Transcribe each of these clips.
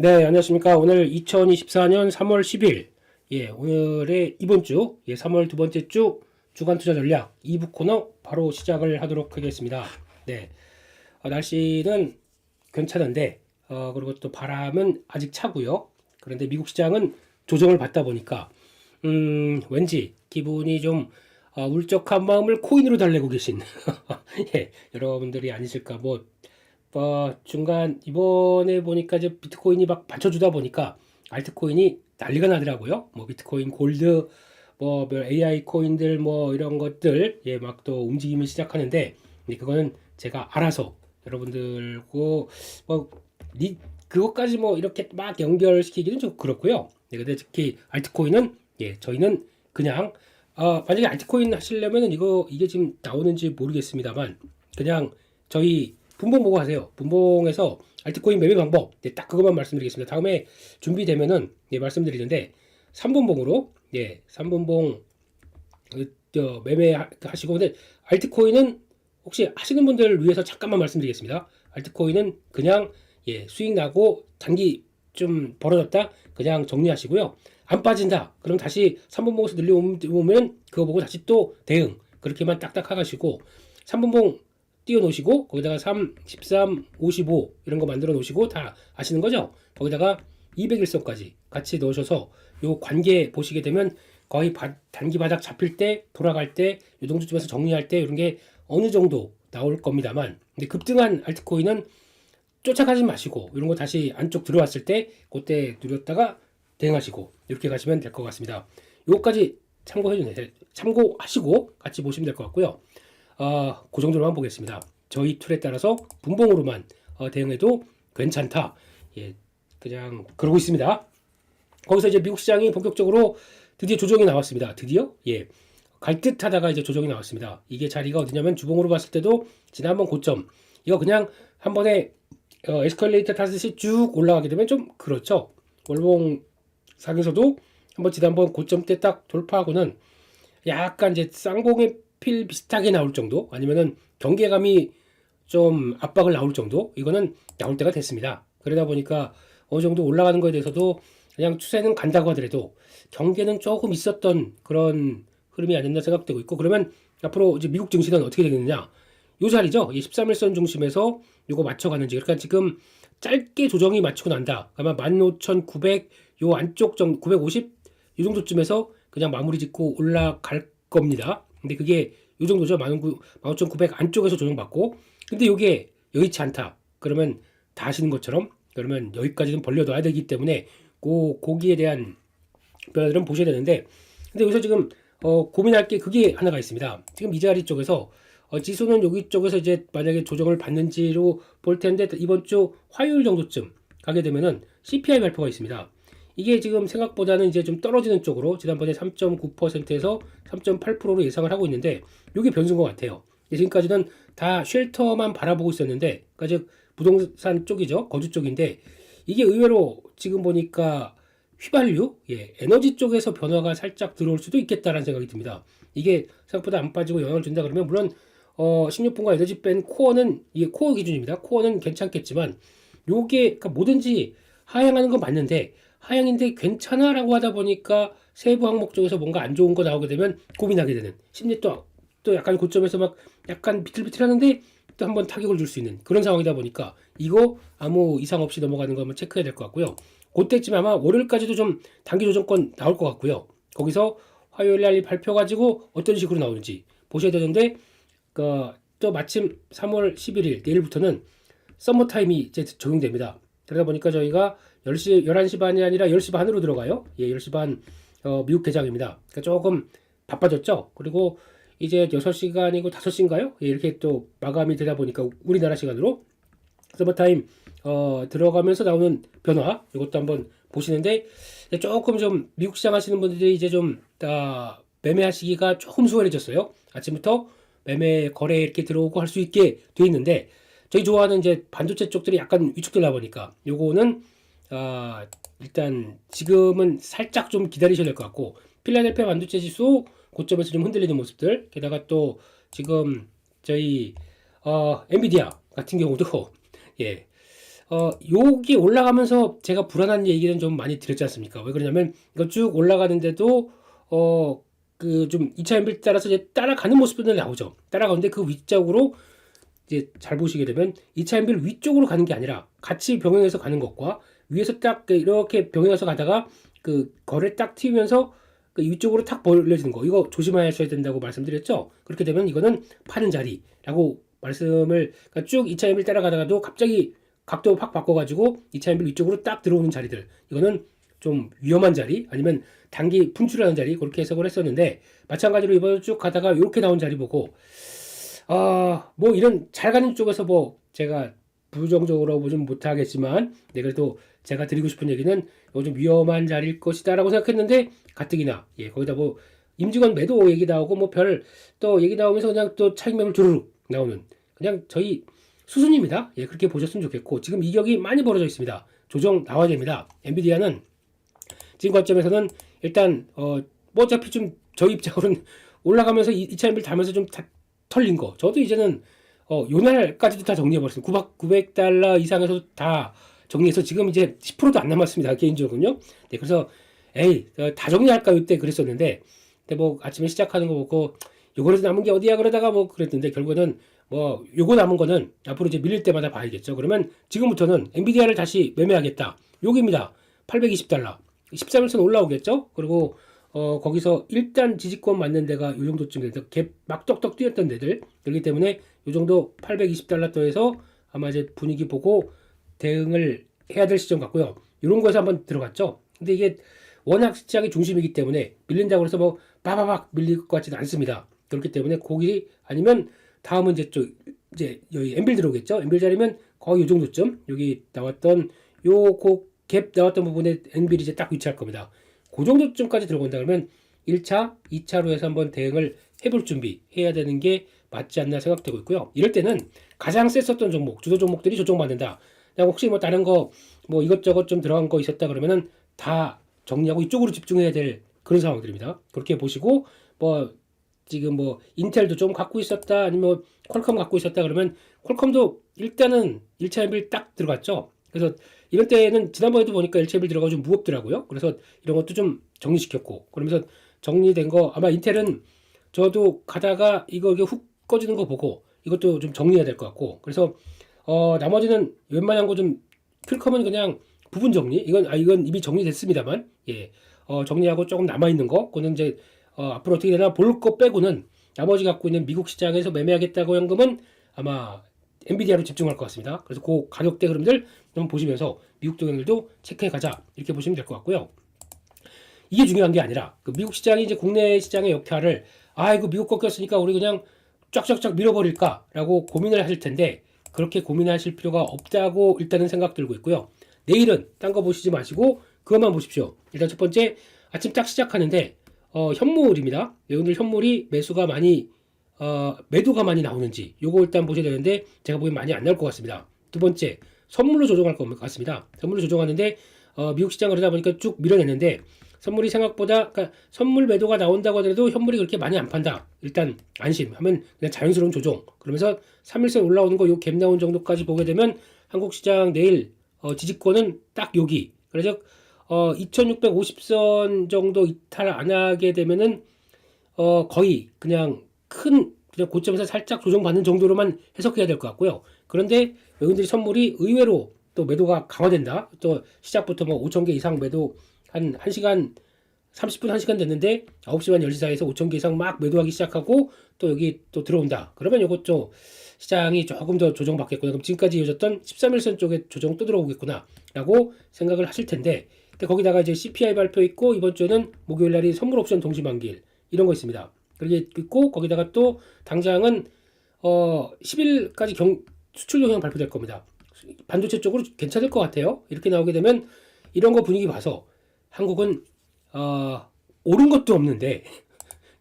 네, 안녕하십니까. 오늘 2024년 3월 10일, 오늘의 이번 주, 3월 두 번째 주 주간 투자 전략 2부 코너 바로 시작을 하도록 하겠습니다. 네, 날씨는 괜찮은데, 그리고 또 바람은 아직 차고요. 그런데 미국 시장은 조정을 받다 보니까, 왠지 기분이 좀 울적한 마음을 코인으로 달래고 계신, 여러분들이 아니실까. 중간 이번에 보니까 이제 비트코인이 막 받쳐주다 보니까 알트코인이 난리가 나더라고요. 뭐 비트코인, 골드, 뭐 AI 코인들 뭐 이런 것들 막 또 움직임이 시작하는데, 근데 그거는 제가 알아서 여러분들고 뭐 그것까지 뭐 이렇게 막 연결시키기는 좀 그렇고요. 근데 특히 알트코인은 저희는 그냥 만약에 알트코인 하시려면은 이게 지금 나오는지 모르겠습니다만 그냥 저희 분봉 보고 하세요. 분봉에서 알트코인 매매 방법 딱 그것만 말씀드리겠습니다. 다음에 준비되면은 말씀드리는데 3분봉으로 3분봉 매매 하시고, 근데 알트코인은 혹시 하시는 분들을 위해서 잠깐만 말씀드리겠습니다. 알트코인은 그냥 수익 나고 단기 좀 벌어졌다 그냥 정리하시고요. 안 빠진다 그럼 다시 3분봉에서 늘려오면 그거 보고 다시 또 대응, 그렇게만 딱딱 하시고 3분봉 띄워 놓으시고 거기다가 3, 13, 55 이런 거 만들어 놓으시고 다 아시는 거죠? 거기다가 200일선까지 같이 넣으셔서 요 관계 보시게 되면 거의 단기 바닥 잡힐 때, 돌아갈 때, 요 정도쯤에서 정리할 때 이런 게 어느 정도 나올 겁니다만, 근데 급등한 알트코인은 쫓아가지 마시고 이런 거 다시 안쪽 들어왔을 때 그때 누렸다가 대응하시고 이렇게 가시면 될 것 같습니다. 요거까지 참고하시고 같이 보시면 될 것 같고요. 그 정도로만 보겠습니다. 저희 툴에 따라서 분봉으로만 대응해도 괜찮다. 그냥 그러고 있습니다. 거기서 이제 미국 시장이 본격적으로 드디어 조정이 나왔습니다. 드디어 갈 듯 하다가 이제 조정이 나왔습니다. 이게 자리가 어디냐면 주봉으로 봤을 때도 지난번 고점 이거 그냥 한 번에 에스컬레이터 타듯이 쭉 올라가게 되면 좀 그렇죠. 월봉상에서도 한번 지난번 고점 때 딱 돌파하고는 약간 이제 쌍봉의 필 비슷하게 나올 정도, 아니면은 경계감이 좀 압박을 나올 정도, 이거는 나올 때가 됐습니다. 그러다 보니까 어느 정도 올라가는 거에 대해서도 그냥 추세는 간다고 하더라도 경계는 조금 있었던 그런 흐름이 아니었나 생각되고 있고, 그러면 앞으로 이제 미국 증시는 어떻게 되겠느냐, 요 자리죠. 13일선 중심에서 요거 맞춰가는지. 그러니까 지금 짧게 조정이 맞추고 난다. 아마 15,900 요 안쪽 정도, 950 이 정도쯤에서 그냥 마무리 짓고 올라갈 겁니다. 근데 그게 요 정도죠. 15,900 안쪽에서 조정받고. 근데 요게 여의치 않다. 그러면 다 아시는 것처럼 그러면 여기까지는 벌려둬야 되기 때문에 고기에 대한 변화들은 보셔야 되는데, 근데 여기서 지금 고민할 게 그게 하나가 있습니다. 지금 이 자리 쪽에서 지수는 여기 쪽에서 이제 만약에 조정을 받는지로 볼 텐데, 이번 주 화요일 정도쯤 가게 되면은 CPI 발표가 있습니다. 이게 지금 생각보다는 이제 좀 떨어지는 쪽으로 지난번에 3.9%에서 3.8%로 예상을 하고 있는데, 이게 변수인 것 같아요. 지금까지는 다 쉘터만 바라보고 있었는데, 그러니까 즉 부동산 쪽이죠, 거주 쪽인데, 이게 의외로 지금 보니까 휘발유, 에너지 쪽에서 변화가 살짝 들어올 수도 있겠다라는 생각이 듭니다. 이게 생각보다 안 빠지고 영향을 준다 그러면 물론 16분과 에너지 뺀 코어는, 이게 코어 기준입니다. 코어는 괜찮겠지만 요게 그러니까 뭐든지 하향하는 건 맞는데, 하향인데 괜찮아라고 하다 보니까 세부 항목 쪽에서 뭔가 안 좋은 거 나오게 되면 고민하게 되는, 심리 또 약간 고점에서 막 약간 비틀비틀하는데 또 한번 타격을 줄 수 있는 그런 상황이다 보니까 이거 아무 이상 없이 넘어가는 거 한번 체크해야 될 것 같고요. 그때쯤 아마 월요일까지도 좀 단기 조정권 나올 것 같고요. 거기서 화요일 날 발표 가지고 어떤 식으로 나오는지 보셔야 되는데, 또 마침 3월 11일 내일부터는 썸머타임이 이제 적용됩니다. 그러다 보니까 저희가 11시 반이 아니라 10시 반으로 들어가요. 10시 반 미국 개장입니다. 그러니까 조금 바빠졌죠. 그리고 이제 6시간이고 5시인가요? 이렇게 또 마감이 되다 보니까 우리나라 시간으로 서버타임 들어가면서 나오는 변화, 이것도 한번 보시는데, 조금 좀 미국 시장 하시는 분들이 이제 좀 매매하시기가 조금 수월해졌어요. 아침부터 매매 거래 이렇게 들어오고 할 수 있게 돼 있는데, 저희 좋아하는 이제 반도체 쪽들이 약간 위축되다 보니까 요거는 일단 지금은 살짝 좀 기다리셔야 될 것 같고, 필라델피아 반도체 지수 고점에서 좀 흔들리는 모습들, 게다가 또 지금 저희 엔비디아 같은 경우도 요게 올라가면서 제가 불안한 얘기는 좀 많이 드렸지 않습니까? 왜 그러냐면 이거 쭉 올라가는데도 그 좀 2차 엔빌 따라서 이제 따라가는 모습들은 나오죠. 따라가는데 그 위쪽으로 이제 잘 보시게 되면 2차 엔빌 위쪽으로 가는 게 아니라 같이 병행해서 가는 것과 위에서 딱 이렇게 병행해서 가다가 그 거를 딱 튀우면서 그 위쪽으로 탁 벌려지는 거, 이거 조심하셔야 된다고 말씀드렸죠. 그렇게 되면 이거는 파는 자리라고 말씀을, 그러니까 쭉 2차 엔빌 따라가다가도 갑자기 각도 확 바꿔가지고 2차 엔빌 위쪽으로 딱 들어오는 자리들, 이거는 좀 위험한 자리, 아니면 단기 분출하는 자리, 그렇게 해석을 했었는데, 마찬가지로 이번 쭉 가다가 이렇게 나온 자리 보고 뭐 이런 잘 가는 쪽에서 뭐 제가 부정적으로 보진 못하겠지만, 네, 그래도 제가 드리고 싶은 얘기는 요즘 위험한 자리일 것이다라고 생각했는데, 가뜩이나 거기다 뭐 임직원 매도 얘기 나오고 뭐 별 또 얘기 나오면서 그냥 또 차익 매물 주르륵 나오는, 그냥 저희 수순입니다. 그렇게 보셨으면 좋겠고, 지금 이격이 많이 벌어져 있습니다. 조정 나와야 됩니다. 엔비디아는 지금 관점에서는 일단 뭐 어차피 좀 저희 입장으로는 올라가면서 2차 엔빌 달면서 좀 다 털린 거, 저도 이제는 요날까지도 다 정리해버렸습니다. 900달러 이상에서 다 정리해서 지금 이제 10%도 안 남았습니다. 개인적으로는요. 네, 그래서 에이 다 정리할까 이때 그랬었는데, 근데 뭐 아침에 시작하는 거 보고 요거라도 남은 게 어디야 그러다가 뭐 그랬는데, 결국에는 뭐 요거 남은 거는 앞으로 이제 밀릴 때마다 봐야겠죠. 그러면 지금부터는 엔비디아를 다시 매매하겠다, 요기입니다. 820달러 13일선 올라오겠죠. 그리고 거기서 일단 지지권 맞는 데가 요 정도쯤 돼서 갭 막 떡떡 뛰었던 데들, 그렇기 때문에 요 정도 820달러 더해서 아마 이제 분위기 보고 대응을 해야 될 시점 같고요. 이런 거에서 한번 들어갔죠. 근데 이게 워낙 시장이 중심이기 때문에 밀린다고 해서 뭐 빠바박 밀릴 것 같지는 않습니다. 그렇기 때문에 거기 아니면 다음은 이제 여기 엔빌 들어오겠죠. 엔빌 자리면 거의 요 정도쯤, 여기 나왔던 갭 나왔던 부분에 엔빌이 이제 딱 위치할 겁니다. 그 정도쯤까지 들어간다 그러면 1차, 2차로 해서 한번 대응을 해볼 준비 해야 되는 게 맞지 않나 생각되고 있고요. 이럴 때는 가장 셌었던 종목, 주도 종목들이 조정받는다. 혹시 뭐 다른 거 뭐 이것저것 좀 들어간 거 있었다 그러면은 다 정리하고 이쪽으로 집중해야 될 그런 상황들입니다. 그렇게 보시고, 뭐 지금 뭐 인텔도 좀 갖고 있었다, 아니면 뭐 퀄컴 갖고 있었다 그러면 퀄컴도 일단은 1차 엔빌 딱 들어갔죠. 그래서 이런 때는 지난번에도 보니까 1차 엔빌 들어가고 좀 무겁더라고요. 그래서 이런 것도 좀 정리시켰고, 그러면서 정리된 거, 아마 인텔은 저도 가다가 이거 훅 꺼지는 거 보고 이것도 좀 정리해야 될 것 같고, 그래서 나머지는 웬만한 거 좀, 퀄컴은 그냥 부분 정리, 이건 이미 정리됐습니다만, 정리하고 조금 남아있는 거, 그거는 이제 앞으로 어떻게 되나 볼 거 빼고는 나머지 갖고 있는 미국 시장에서 매매하겠다고 현금은 아마 엔비디아로 집중할 것 같습니다. 그래서 그 가격대 흐름들 좀 보시면서 미국 동향들도 체크해 가자, 이렇게 보시면 될 것 같고요. 이게 중요한 게 아니라 그 미국 시장이 이제 국내 시장의 역할을, 이거 미국 꺾였으니까 우리 그냥 쫙쫙쫙 밀어버릴까라고 고민을 하실 텐데, 그렇게 고민하실 필요가 없다고 일단은 생각 들고 있고요. 내일은 딴 거 보시지 마시고 그것만 보십시오. 일단 첫 번째, 아침 딱 시작하는데 현물입니다. 오늘 현물이 매도가 많이 나오는지 요거 일단 보셔야 되는데, 제가 보기엔 많이 안 나올 것 같습니다. 두 번째, 선물로 조정할 것 같습니다. 선물로 조정하는데 미국 시장 그러다 보니까 쭉 밀어냈는데, 선물이 생각보다, 그러니까 선물 매도가 나온다고 하더라도 현물이 그렇게 많이 안 판다, 일단 안심하면 그냥 자연스러운 조정. 그러면서 3일선 올라오는 거 요 갭 나온 정도까지 보게 되면 한국 시장 내일 지지권은 딱 여기, 그래서 2650선 정도 이탈 안 하게 되면은 거의 그냥 그냥 고점에서 살짝 조정받는 정도로만 해석해야 될 것 같고요. 그런데 외국인들이 선물이 의외로 또 매도가 강화된다. 또 시작부터 뭐 5,000개 이상 매도, 한 1시간 30분 1시간 됐는데 9시 반 10시 사이에서 5,000개 이상 막 매도하기 시작하고 또 여기 또 들어온다. 그러면 이것도 시장이 조금 더 조정받겠구나. 그럼 지금까지 이어졌던 13일선 쪽에 조정 또 들어오겠구나 라고 생각을 하실 텐데, 근데 거기다가 이제 CPI 발표 있고, 이번 주에는 목요일 날이 선물 옵션 동시 만기일, 이런 거 있습니다. 그게 있고, 거기다가 또 당장은 10일까지 수출 영향 발표될 겁니다. 반도체 쪽으로 괜찮을 것 같아요. 이렇게 나오게 되면 이런 거 분위기 봐서 한국은 오른 것도 없는데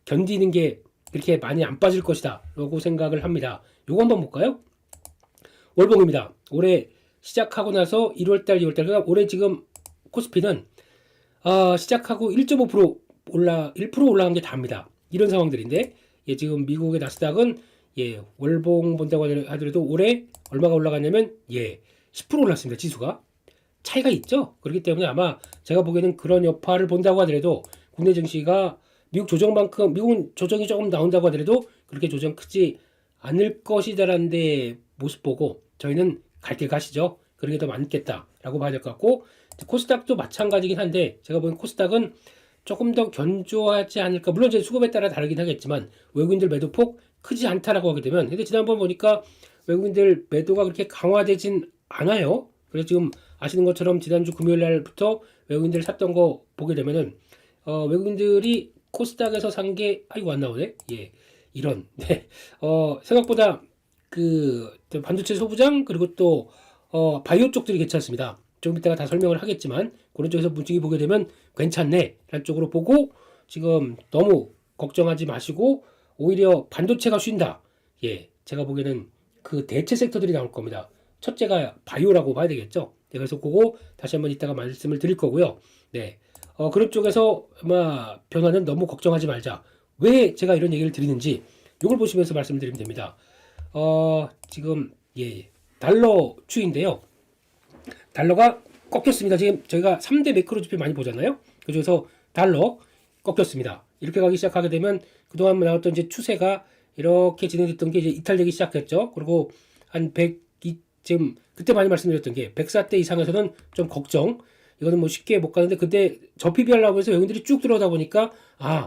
견디는 게 그렇게 많이 안 빠질 것이다 라고 생각을 합니다. 요거 한번 볼까요? 월봉입니다. 올해 시작하고 나서 1월달 2월달, 그러니까 올해 지금 코스피는 시작하고 1.5% 1% 올라간 게 답니다. 이런 상황들인데, 지금 미국의 나스닥은 월봉 본다고 하더라도 올해 얼마가 올라갔냐면 10% 올랐습니다. 지수가. 차이가 있죠. 그렇기 때문에 아마 제가 보기에는 그런 여파를 본다고 하더라도 국내 증시가 미국 조정만큼, 미국은 조정이 조금 나온다고 하더라도 그렇게 조정 크지 않을 것이다라는 데 모습 보고 저희는 갈 길 가시죠. 그런 게 더 많겠다라고 봐야 될 것 같고, 코스닥도 마찬가지긴 한데 제가 보기엔 코스닥은 조금 더 견조하지 않을까. 물론 이제 수급에 따라 다르긴 하겠지만 외국인들 매도폭 크지 않다라고 하게 되면, 근데 지난번 보니까 외국인들 매도가 그렇게 강화되진 않아요. 그래서 지금 아시는 것처럼 지난주 금요일 날부터 외국인들 샀던 거 보게 되면은 외국인들이 코스닥에서 산 게 아이고 안 나오네. 예. 이런. 네. 생각보다 그 반도체 소부장 그리고 또 바이오 쪽들이 괜찮습니다. 좀 이따가 다 설명을 하겠지만 그런 쪽에서 문증이 보게 되면 괜찮네 라는 쪽으로 보고, 지금 너무 걱정하지 마시고 오히려 반도체가 쉰다. 예, 제가 보기에는 그 대체 섹터들이 나올 겁니다. 첫째가 바이오라고 봐야 되겠죠. 네, 그래서 그거 다시 한번 이따가 말씀을 드릴 거고요. 네, 그런 쪽에서 아마 변화는 너무 걱정하지 말자. 왜 제가 이런 얘기를 드리는지 이걸 보시면서 말씀드리면 됩니다. 지금 예, 달러 추인데요. 달러가 꺾였습니다. 지금 저희가 3대 매크로 지표 많이 보잖아요. 그중에서 달러 꺾였습니다. 이렇게 가기 시작하게 되면 그동안 나왔던 이제 추세가 이렇게 진행됐던 게 이제 이탈되기 시작했죠. 그리고 한 102, 지금 그때 많이 말씀드렸던 게 104대 이상에서는 좀 걱정. 이거는 뭐 쉽게 못 가는데, 그때 저PBR라고 해서 외국인들이 쭉 들어오다 보니까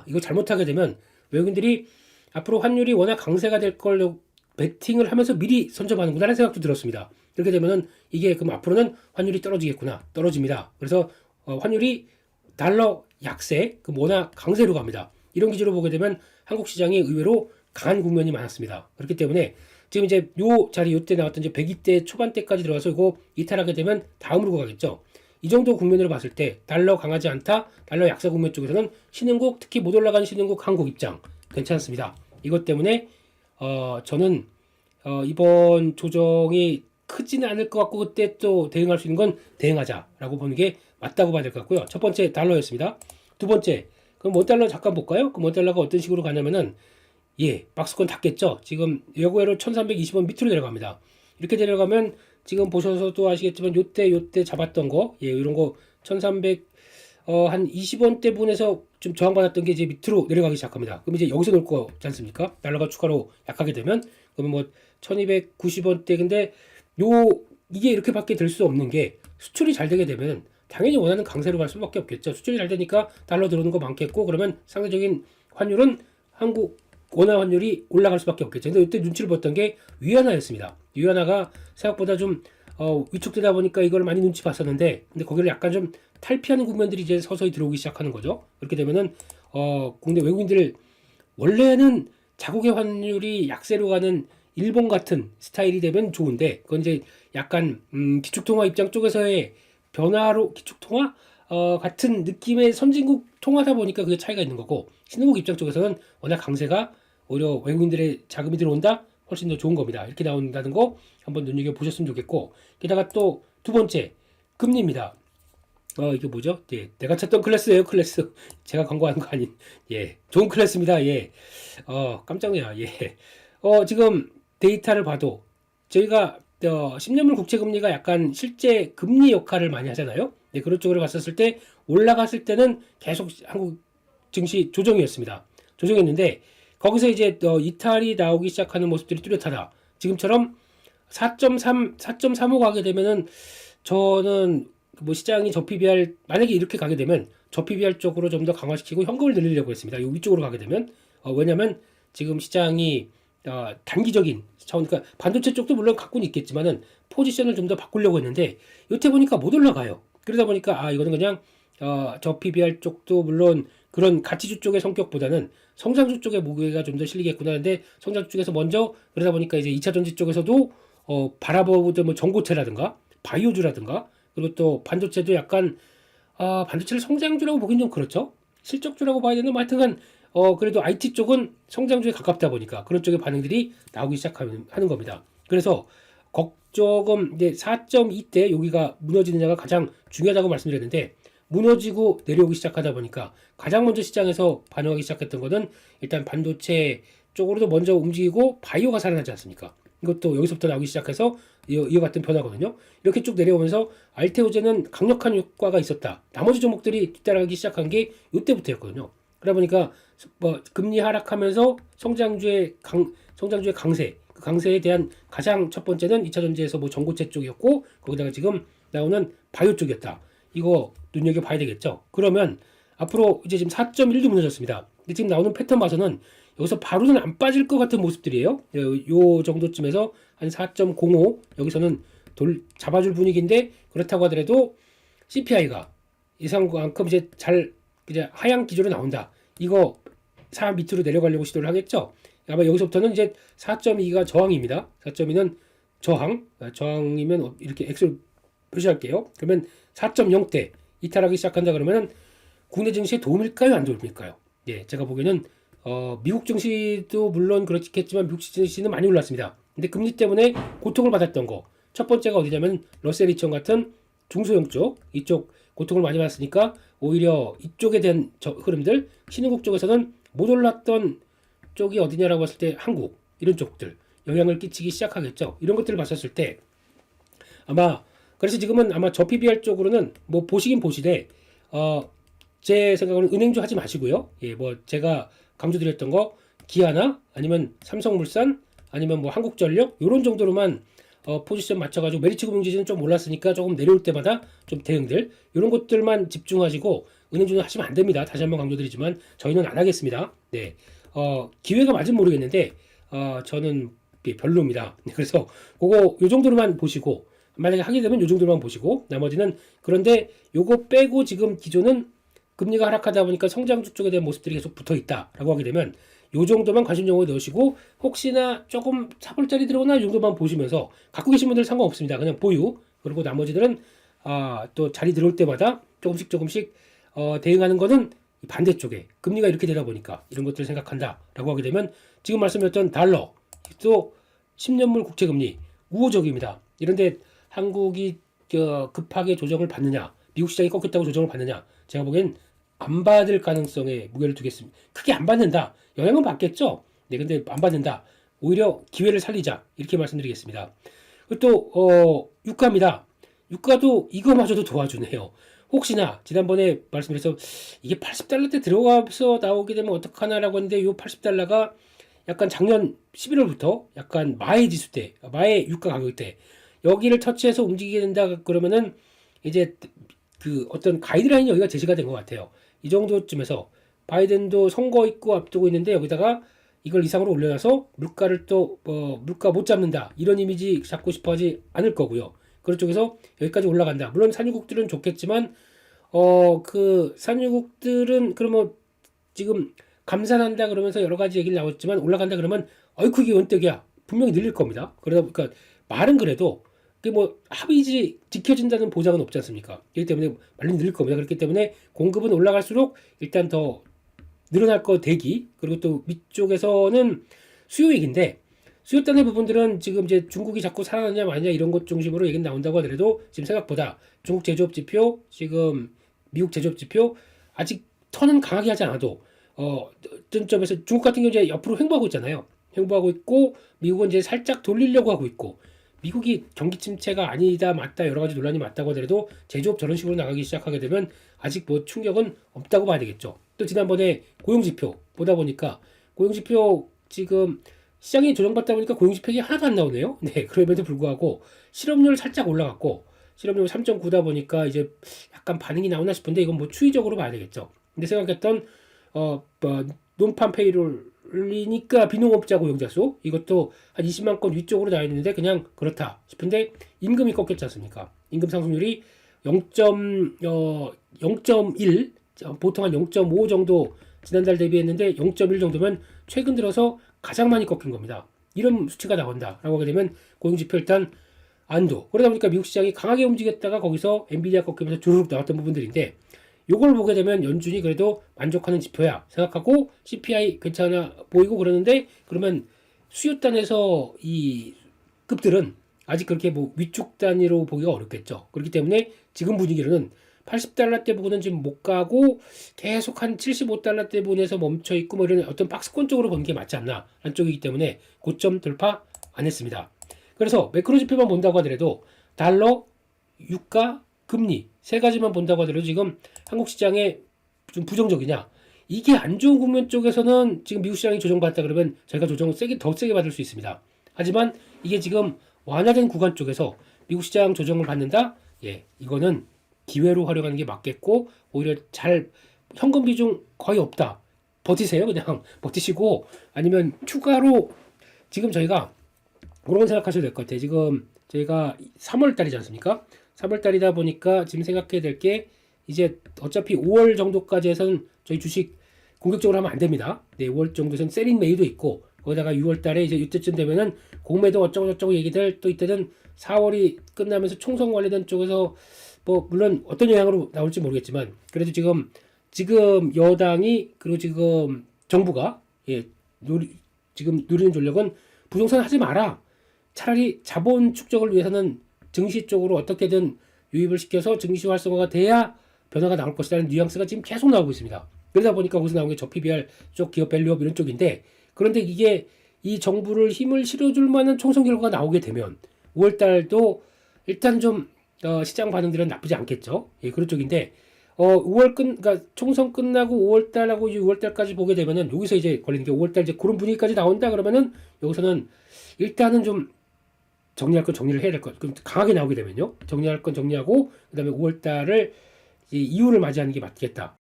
이거 잘못하게 되면 외국인들이 앞으로 환율이 워낙 강세가 될 걸로 베팅을 하면서 미리 선점하는구나라는 생각도 들었습니다. 이렇게 되면은 이게 그럼 앞으로는 환율이 떨어지겠구나. 떨어집니다. 그래서 환율이 달러 약세, 그럼 워낙 강세로 갑니다. 이런 기준으로 보게 되면 한국 시장이 의외로 강한 국면이 많았습니다. 그렇기 때문에 지금 이제 요 자리 요때 나왔던 이제 102대 초반대까지 들어가서 이거 이탈하게 되면 다음으로 가겠죠. 이 정도 국면으로 봤을 때 달러 강하지 않다, 달러 약세 국면 쪽에서는 신흥국, 특히 못 올라가는 신흥국 한국 입장 괜찮습니다. 이것 때문에 저는 이번 조정이 크지는 않을 것 같고, 그때 또 대응할 수 있는 건 대응하자라고 보는 게 맞다고 봐야 될 것 같고요. 첫 번째 달러였습니다. 두 번째, 그럼 원달러 잠깐 볼까요? 그럼 원달러가 어떤 식으로 가냐면은 박스권 닿겠죠. 지금 여고외로 1320원 밑으로 내려갑니다. 이렇게 내려가면 지금 보셔서도 아시겠지만 요때 잡았던 거, 이런 거 1300 한 20원대 분에서 좀 저항받았던 게 이제 밑으로 내려가기 시작합니다. 그럼 이제 여기서 놓을 거지 않습니까? 달러가 추가로 약하게 되면 그러면 뭐 1290원대. 근데 이게 이렇게밖에 될 수 없는 게, 수출이 잘 되게 되면 당연히 원하는 강세로 갈 수밖에 없겠죠. 수출이 잘 되니까 달러 들어오는 거 많겠고, 그러면 상대적인 환율은 한국 원화 환율이 올라갈 수밖에 없겠죠. 근데 이때 눈치를 봤던 게 위안화였습니다. 위안화가 생각보다 좀 위축되다 보니까 이걸 많이 눈치 봤었는데, 근데 거기를 약간 좀 탈피하는 국면들이 이제 서서히 들어오기 시작하는 거죠. 그렇게 되면은 국내 외국인들, 원래는 자국의 환율이 약세로 가는 일본 같은 스타일이 되면 좋은데, 그건 이제 약간 기축통화 입장 쪽에서의 변화로, 기축통화 같은 느낌의 선진국 통화다 보니까 그게 차이가 있는 거고, 신흥국 입장 쪽에서는 워낙 강세가 오히려 외국인들의 자금이 들어온다, 훨씬 더 좋은 겁니다. 이렇게 나온다는 거 한번 눈여겨보셨으면 좋겠고, 게다가 또 두 번째, 금리입니다. 이게 뭐죠? 내가 찾던 클래스예요, 클래스. 제가 광고하는 거 아닌. 좋은 클래스입니다. 깜짝 놀라. 지금 데이터를 봐도 저희가 10년물 국채 금리가 약간 실제 금리 역할을 많이 하잖아요. 그런 쪽으로 봤었을 때 올라갔을 때는 계속 한국 증시 조정이었습니다. 조정했는데 거기서 이제 이탈이 나오기 시작하는 모습들이 뚜렷하다. 지금처럼 4.35 가게 되면은 저는 뭐 시장이 저PBR 만약에 이렇게 가게 되면 저PBR 쪽으로 좀 더 강화시키고 현금을 늘리려고 했습니다. 이 위쪽으로 가게 되면 왜냐면 지금 시장이 단기적인 차원, 그러니까 반도체 쪽도 물론 갖고는 있겠지만은 포지션을 좀 더 바꾸려고 했는데 요때 보니까 못 올라가요. 그러다 보니까 이거는 그냥 저PBR 쪽도 물론 그런 가치주 쪽의 성격보다는 성장주 쪽의 무게가 좀 더 실리겠구나 하는데, 성장주 쪽에서 먼저 그러다 보니까 이제 2차 전지 쪽에서도 바라보던 뭐 전고체라든가 바이오주라든가, 그리고 또 반도체도 약간 반도체를 성장주라고 보긴 좀 그렇죠. 실적주라고 봐야 되는, 뭐 하여튼간 그래도 IT 쪽은 성장주에 가깝다 보니까 그런 쪽의 반응들이 나오기 시작하는 겁니다. 그래서 조금 이제 4.2대 여기가 무너지느냐가 가장 중요하다고 말씀드렸는데, 무너지고 내려오기 시작하다 보니까 가장 먼저 시장에서 반응하기 시작했던 것은 일단 반도체 쪽으로도 먼저 움직이고 바이오가 살아나지 않습니까? 이것도 여기서부터 나오기 시작해서 이와 같은 변화거든요. 이렇게 쭉 내려오면서 알테오제는 강력한 효과가 있었다. 나머지 종목들이 뒤따라가기 시작한 게 이때부터였거든요. 그러다 보니까 뭐 금리 하락하면서 성장주의 강세, 그 강세에 대한 가장 첫 번째는 2차 전지에서 뭐 전고체 쪽이었고, 거기다가 지금 나오는 바이오 쪽이었다. 이거 눈여겨봐야 되겠죠. 그러면 앞으로 이제 지금 4.1도 무너졌습니다. 근데 지금 나오는 패턴 봐서는 여기서 바로는 안 빠질 것 같은 모습들이에요. 요 정도쯤에서 한 4.05 여기서는 잡아줄 분위기인데, 그렇다고 하더라도 CPI가 이상만큼 이제 하향 기조로 나온다. 이거 4 밑으로 내려가려고 시도를 하겠죠. 아마 여기서부터는 이제 4.2가 저항입니다. 4.2는 저항이면 이렇게 X로 표시할게요. 그러면 4.0대 이탈하기 시작한다 그러면은 국내 증시에 도움일까요? 안 도움일까요? 예, 제가 보기에는 미국 증시도 물론 그렇겠지만 미국 증시는 많이 올랐습니다. 근데 금리 때문에 고통을 받았던 거. 첫 번째가 어디냐면 러셀 2000 같은 중소형 쪽, 이쪽 고통을 많이 받았으니까 오히려 이쪽에 대한 흐름들, 신흥국 쪽에서는 못 올랐던 쪽이 어디냐라고 봤을 때 한국, 이런 쪽들 영향을 끼치기 시작하겠죠. 이런 것들을 봤었을 때 아마, 그래서 지금은 아마 저 PBR 쪽으로는 뭐 보시긴 보시되 제 생각으로는 은행주 하지 마시고요. 예, 뭐 제가 강조드렸던 거 기아나 아니면 삼성물산 아니면 뭐 한국전력 이런 정도로만 포지션 맞춰가지고 메리츠금융지수는 좀 올랐으니까 조금 내려올 때마다 좀 대응들 이런 것들만 집중하시고 은행주는 하시면 안 됩니다. 다시 한번 강조드리지만 저희는 안 하겠습니다. 네, 기회가 맞으면 모르겠는데 저는 별로입니다. 그래서 그거 요 정도로만 보시고, 만약에 하게 되면 요 정도로만 보시고 나머지는, 그런데 요거 빼고 지금 기존은 금리가 하락하다 보니까 성장주 쪽에 대한 모습들이 계속 붙어 있다라고 하게 되면 요 정도만 관심 정보에 넣으시고, 혹시나 조금 사볼자리 들어오나 이 정도만 보시면서, 갖고 계신 분들 상관없습니다. 그냥 보유. 그리고 나머지들은 또 자리 들어올 때마다 조금씩 대응하는 거는 반대쪽에 금리가 이렇게 되다 보니까 이런 것들을 생각한다라고 하게 되면, 지금 말씀드렸던 달러 또 10년물 국채금리 우호적입니다. 이런데 한국이 급하게 조정을 받느냐, 미국 시장이 꺾였다고 조정을 받느냐, 제가 보기엔 안 받을 가능성에 무게를 두겠습니다. 크게 안 받는다. 영향은 받겠죠. 네, 근데 안 받는다. 오히려 기회를 살리자. 이렇게 말씀드리겠습니다. 그리고 또 유가입니다. 유가도 이거마저도 도와주네요. 혹시나 지난번에 말씀드려서 이게 80달러대 들어가서 나오게 되면 어떡하나라고 했는데, 이 80달러가 약간 작년 11월부터 약간 마의 지수 때, 마의 유가 가격 때 여기를 터치해서 움직이게 된다 그러면은 이제 그 어떤 가이드라인이 여기가 제시가 된 것 같아요. 이 정도쯤에서 바이든도 선거 있고 앞두고 있는데 여기다가 이걸 이상으로 올려놔서 물가를 또 물가 못 잡는다 이런 이미지 잡고 싶어하지 않을 거고요. 그런 쪽에서 여기까지 올라간다. 물론 산유국들은 좋겠지만 그 산유국들은 그러면 지금 감산한다 그러면서 여러 가지 얘기를 나왔지만, 올라간다 그러면 어이쿠 이게 원떡이야 분명히 늘릴 겁니다. 그러다 보니까 말은 그래도 그게 뭐 합의지 지켜진다는 보장은 없지 않습니까? 그렇기 때문에 많이 늘릴 겁니다. 그렇기 때문에 공급은 올라갈수록 일단 더 늘어날 거 대기, 그리고 또 위쪽에서는 수요익인데, 수요단의 부분들은 지금 이제 중국이 자꾸 살아나냐 마냐 이런 것 중심으로 얘기 나온다고 하더라도 지금 생각보다 중국 제조업 지표, 지금 미국 제조업 지표 아직 턴은 강하게 하지 않아도 어떤 점에서 중국 같은 경우 이제 옆으로 횡보하고 있잖아요. 횡보하고 있고 미국은 이제 살짝 돌리려고 하고 있고, 미국이 경기 침체가 아니다 맞다 여러 가지 논란이 맞다고 하더라도 제조업 저런 식으로 나가기 시작하게 되면 아직 뭐 충격은 없다고 봐야 되겠죠. 또 지난번에 고용지표 보다 보니까 고용지표 지금 시장이 조정받다 보니까 고용지표가 하나도 안 나오네요. 네, 그럼에도 불구하고 실업률 살짝 올라갔고, 실업률 3.9다 보니까 이제 약간 반응이 나오나 싶은데 이건 뭐 추이적으로 봐야 되겠죠. 근데 생각했던 논판 페이롤이니까 비농업자 고용자 수 이것도 한 20만 건 위쪽으로 나와 있는데 그냥 그렇다 싶은데, 임금이 꺾였지 않습니까? 임금 상승률이 0.1 보통 한 0.5 정도 지난달 대비했는데 0.1 정도면 최근 들어서 가장 많이 꺾인 겁니다. 이런 수치가 나온다라고 하게 되면 고용지표 일단 안도. 그러다 보니까 미국 시장이 강하게 움직였다가 거기서 엔비디아 꺾이면서 주르륵 나왔던 부분들인데, 요걸 보게 되면 연준이 그래도 만족하는 지표야 생각하고 CPI 괜찮아 보이고 그러는데, 그러면 수요단에서 이 급들은 아직 그렇게 뭐 위축 단위로 보기가 어렵겠죠. 그렇기 때문에 지금 분위기로는 80달러대 부분은 지금 못 가고 계속 한 75달러대 부분에서 멈춰 있고 뭐 이런 어떤 박스권 쪽으로 보는 게 맞지 않나 라는 쪽이기 때문에 고점 돌파 안 했습니다. 그래서 매크로 지표만 본다고 하더라도 달러, 유가, 금리 세 가지만 본다고 하더라도 지금 한국 시장에 좀 부정적이냐? 이게 안 좋은 국면 쪽에서는 지금 미국 시장이 조정받았다 그러면 저희가 조정을 더 세게 받을 수 있습니다. 하지만 이게 지금 완화된 구간 쪽에서 미국 시장 조정을 받는다? 예, 이거는 기회로 활용하는 게 맞겠고 오히려 잘 현금 비중 거의 없다. 버티세요. 그냥 버티시고 아니면 추가로 지금 저희가 그런 생각하셔도 될 것 같아요. 지금 저희가 3월 달이지 않습니까? 3월 달이다 보니까 지금 생각해야 될 게 이제 어차피 5월 정도까지 해서는 저희 주식 공격적으로 하면 안 됩니다. 네, 5월 정도에서는 세린 메이도 있고 거기다가 6월 달에 이제 이때쯤 되면은 공매도 어쩌고 저쩌고 얘기들 또 이때는 4월이 끝나면서 총선 관련된 쪽에서 뭐 물론 어떤 영향으로 나올지 모르겠지만 그래도 지금 여당이 그리고 지금 정부가 예, 지금 누리는 전략은 부동산 하지 마라. 차라리 자본 축적을 위해서는 증시 쪽으로 어떻게든 유입을 시켜서 증시 활성화가 돼야 변화가 나올 것이라는 뉘앙스가 지금 계속 나오고 있습니다. 그러다 보니까 거기서 나온 게 저 PBR 쪽 기업 밸류업 이런 쪽인데 그런데 이게 이 정부를 힘을 실어줄 만한 총선 결과가 나오게 되면 5월 달도 일단 좀 시장 반응들은 나쁘지 않겠죠. 예, 그런 쪽인데 5월 그러니까 총선 끝나고 5월 달하고 6월 달까지 보게 되면은 여기서 이제 걸리는 게 5월 달 이제 그런 분위기까지 나온다 그러면은 여기서는 일단은 좀 정리할 건 정리를 해야 될 것. 그럼 강하게 나오게 되면요. 정리할 건 정리하고 그다음에 5월 달을 이유를 맞이하는 게 맞겠다.